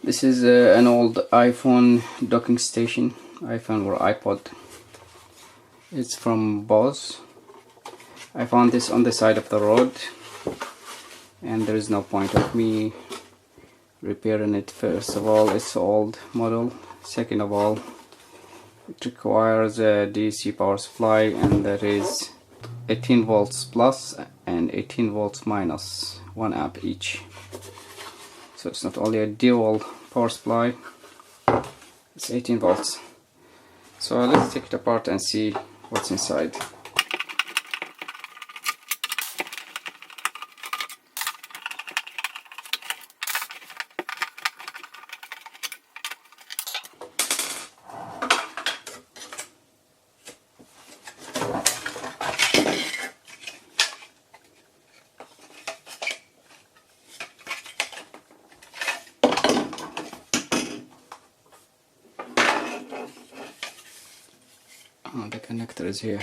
This is an old iPhone docking station, iPhone or iPod. It's from BOSE. I found this on the side of the road, and there is no point of me repairing it. First of all, it's old model. Second of all, it requires a DC power supply, and that is 18 volts plus and 18 volts minus, 1 amp each. So it's not only a dual power supply, it's 18 volts. So let's take it apart and see what's inside. Oh, the connector is here.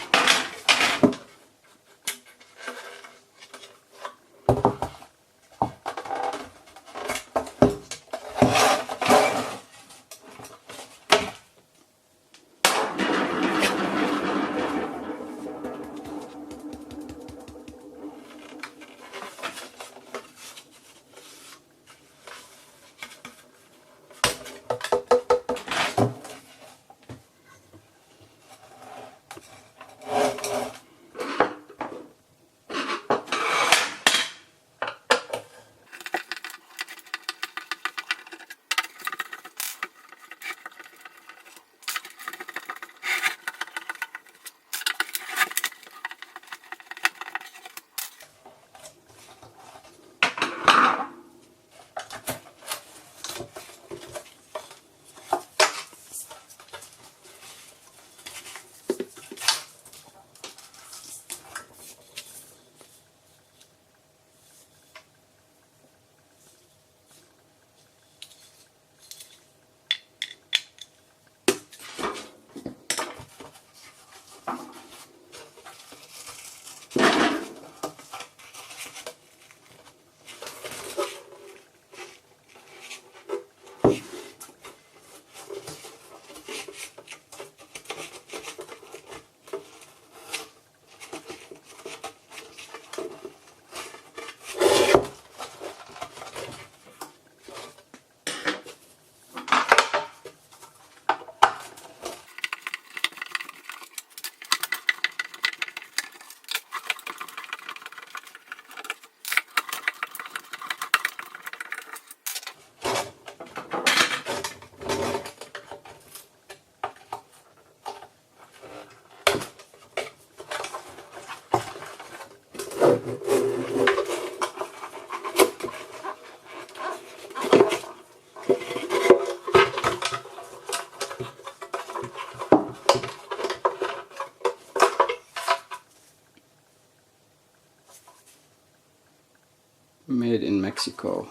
Made in Mexico.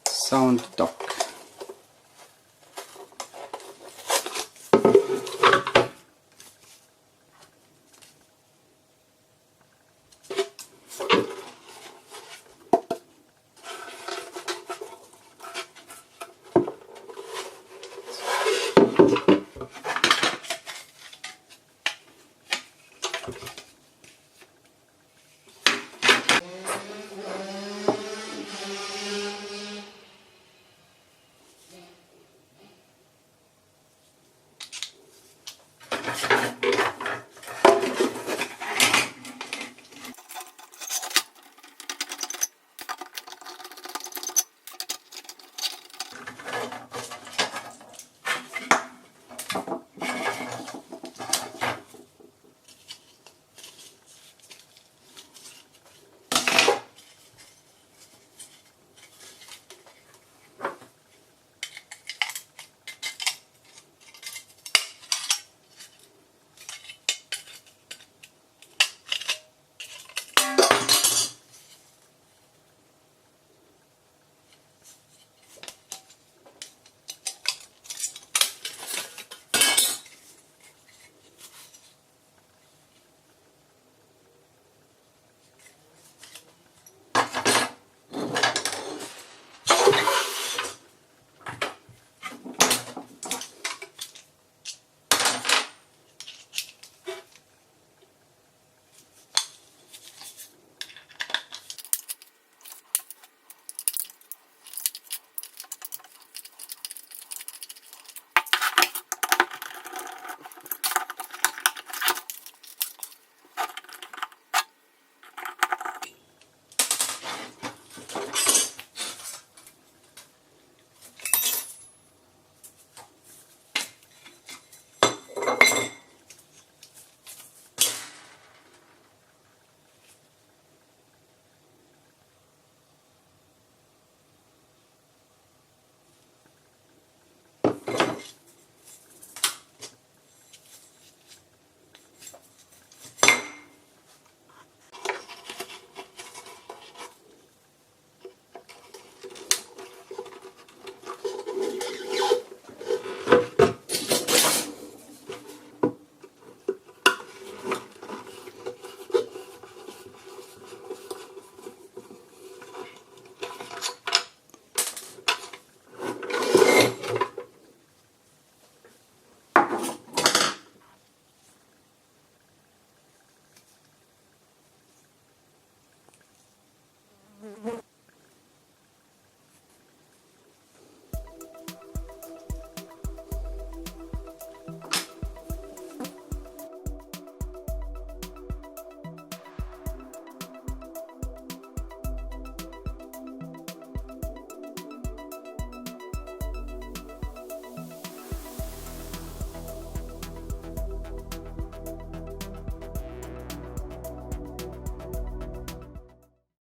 Sound Dock.